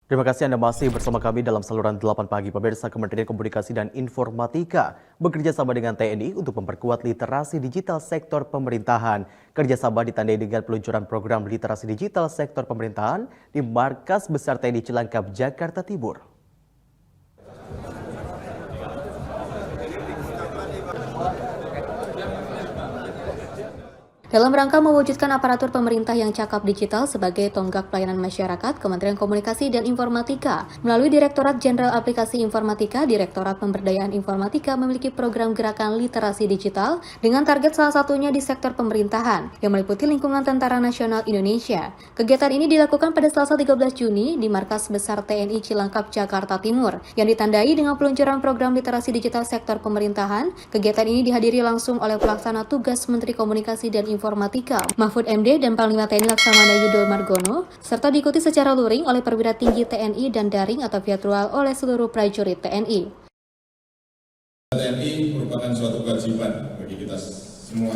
Terima kasih Anda masih bersama kami dalam saluran 8 pagi. Pemirsa, Kementerian Komunikasi dan Informatika bekerja sama dengan TNI untuk memperkuat literasi digital sektor pemerintahan. Kerjasama ditandai dengan peluncuran program literasi digital sektor pemerintahan di Markas Besar TNI Cilangkap, Jakarta Timur. Dalam rangka mewujudkan aparatur pemerintah yang cakap digital sebagai tonggak pelayanan masyarakat, Kementerian Komunikasi dan Informatika melalui Direktorat Jenderal Aplikasi Informatika, Direktorat Pemberdayaan Informatika memiliki program gerakan literasi digital dengan target salah satunya di sektor pemerintahan yang meliputi lingkungan Tentara Nasional Indonesia. Kegiatan ini dilakukan pada Selasa 13 Juni di Markas Besar TNI Cilangkap, Jakarta Timur yang ditandai dengan peluncuran program literasi digital sektor pemerintahan. Kegiatan ini dihadiri langsung oleh pelaksana tugas Menteri Komunikasi dan Informatika, Mahfud MD dan Panglima TNI Laksamana Yudo Margono, serta diikuti secara luring oleh perwira tinggi TNI dan daring atau virtual oleh seluruh prajurit TNI. TNI merupakan suatu kewajiban bagi kita semua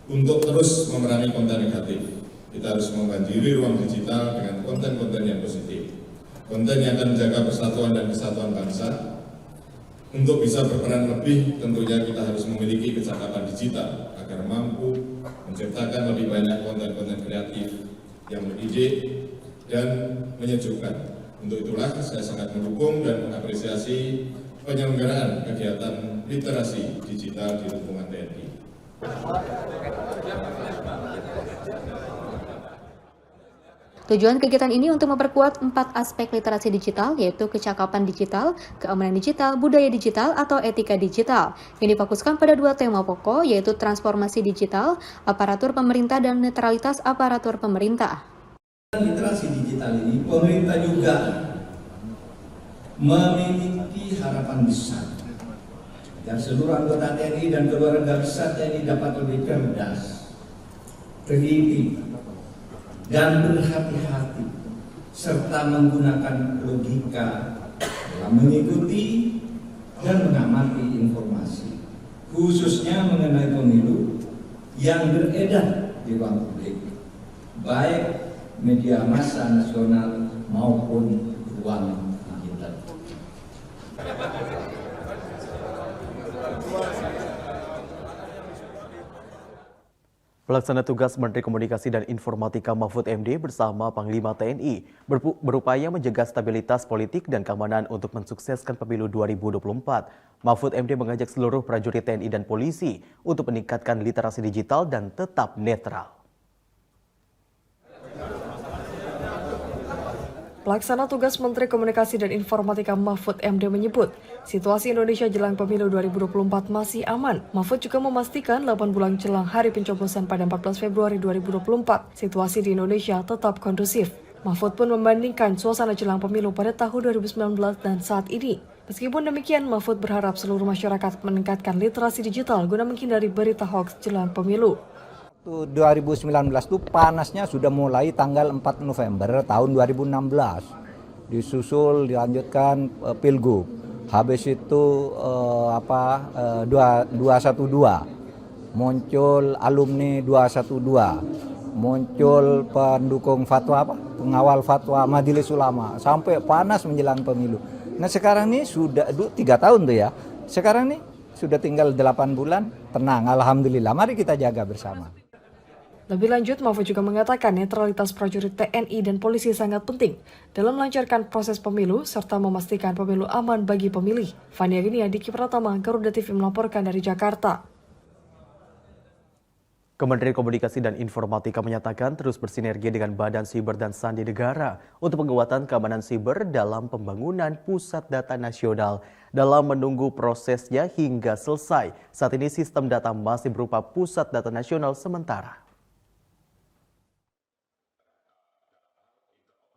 untuk terus memerangi konten negatif. Kita harus membanjiri ruang digital dengan konten-konten yang positif, konten yang akan menjaga persatuan dan kesatuan bangsa. Untuk bisa berperan lebih, tentunya kita harus memiliki kecakapan digital agar mampu menciptakan lebih banyak konten-konten kreatif yang mendidik dan menyejukkan. Untuk itulah saya sangat mendukung dan mengapresiasi penyelenggaraan kegiatan literasi digital di lingkungan TNI. Tujuan kegiatan ini untuk memperkuat 4 aspek literasi digital, yaitu kecakapan digital, keamanan digital, budaya digital, atau etika digital, yang difokuskan pada 2 tema pokok, yaitu transformasi digital, aparatur pemerintah, dan netralitas aparatur pemerintah. Literasi digital ini, pemerintah juga memiliki harapan besar dan seluruh anggota TNI dan keluarga besar TNI dapat lebih cerdas, teliti, dan berhati-hati serta menggunakan logika dalam mengikuti dan mengamati informasi, khususnya mengenai pemilu yang beredar di ruang publik, baik media massa nasional maupun ruang digital. Pelaksana tugas Menteri Komunikasi dan Informatika Mahfud MD bersama Panglima TNI berupaya menjaga stabilitas politik dan keamanan untuk mensukseskan pemilu 2024. Mahfud MD mengajak seluruh prajurit TNI dan polisi untuk meningkatkan literasi digital dan tetap netral. Pelaksana tugas Menteri Komunikasi dan Informatika Mahfud MD menyebut, situasi Indonesia jelang pemilu 2024 masih aman. Mahfud juga memastikan 8 bulan jelang hari pencoblosan pada 14 Februari 2024, situasi di Indonesia tetap kondusif. Mahfud pun membandingkan suasana jelang pemilu pada tahun 2019 dan saat ini. Meskipun demikian, Mahfud berharap seluruh masyarakat meningkatkan literasi digital guna menghindari berita hoaks jelang pemilu. 2019 itu panasnya sudah mulai tanggal 4 November tahun 2016. Disusul dilanjutkan Pilgub. Habis itu 212. Muncul alumni 212. Muncul pendukung fatwa pengawal fatwa Majelis Ulama sampai panas menjelang pemilu. Nah, sekarang ini sudah 3 tahun tuh ya. Sekarang ini sudah tinggal 8 bulan, tenang, alhamdulillah. Mari kita jaga bersama. Lebih lanjut, Mahfud juga mengatakan netralitas prajurit TNI dan polisi sangat penting dalam melancarkan proses pemilu serta memastikan pemilu aman bagi pemilih. Fania Gini, Diki Pratama, Garuda TV melaporkan dari Jakarta. Kementerian Komunikasi dan Informatika menyatakan terus bersinergi dengan Badan Siber dan Sandi Negara untuk penguatan keamanan siber dalam pembangunan Pusat Data Nasional. Dalam menunggu prosesnya hingga selesai, saat ini sistem data masih berupa Pusat Data Nasional sementara.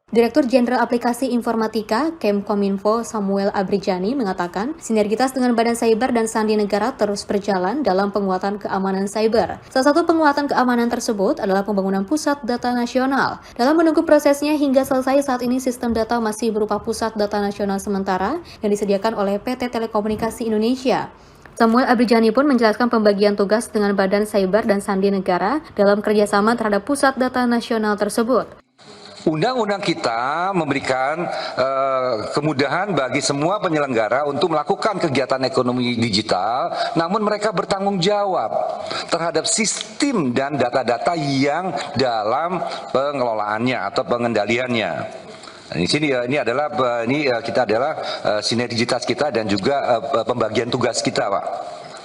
Direktur Jenderal Aplikasi Informatika Kemkominfo Samuel Abrijani mengatakan sinergitas dengan Badan Cyber dan Sandi Negara terus berjalan dalam penguatan keamanan cyber. Salah satu penguatan keamanan tersebut adalah pembangunan Pusat Data Nasional. Dalam menunggu prosesnya hingga selesai, saat ini sistem data masih berupa Pusat Data Nasional sementara yang disediakan oleh PT Telekomunikasi Indonesia. Samuel Abrijani pun menjelaskan pembagian tugas dengan Badan Cyber dan Sandi Negara dalam kerjasama terhadap Pusat Data Nasional tersebut. Undang-undang kita memberikan kemudahan bagi semua penyelenggara untuk melakukan kegiatan ekonomi digital, namun mereka bertanggung jawab terhadap sistem dan data-data yang dalam pengelolaannya atau pengendaliannya. Di sini kita adalah sinergitas kita dan juga pembagian tugas kita, Pak.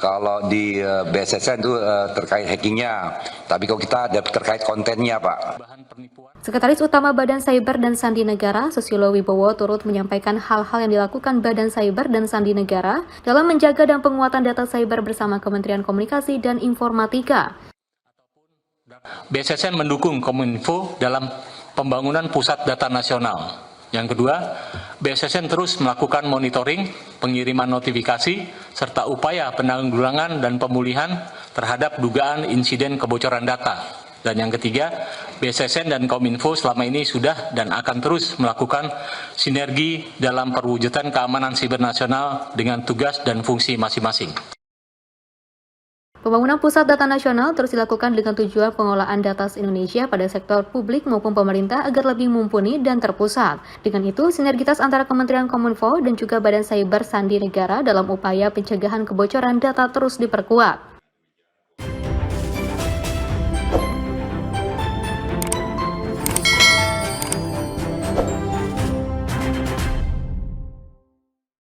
Kalau di BSSN itu terkait hackingnya, tapi kalau kita ada terkait kontennya, Pak. Sekretaris Utama Badan Cyber dan Sandi Negara, Susilo Wibowo, turut menyampaikan hal-hal yang dilakukan Badan Cyber dan Sandi Negara dalam menjaga dan penguatan data cyber bersama Kementerian Komunikasi dan Informatika. BSSN mendukung Kominfo dalam pembangunan pusat data nasional. Yang kedua, BSSN terus melakukan monitoring, pengiriman notifikasi, serta upaya penanggulangan dan pemulihan terhadap dugaan insiden kebocoran data. Dan yang ketiga, BSSN dan Kominfo selama ini sudah dan akan terus melakukan sinergi dalam perwujudan keamanan siber nasional dengan tugas dan fungsi masing-masing. Pembangunan pusat data nasional terus dilakukan dengan tujuan pengelolaan data Indonesia pada sektor publik maupun pemerintah agar lebih mumpuni dan terpusat. Dengan itu, sinergitas antara Kementerian Kominfo dan juga Badan Cyber Sandi Negara dalam upaya pencegahan kebocoran data terus diperkuat.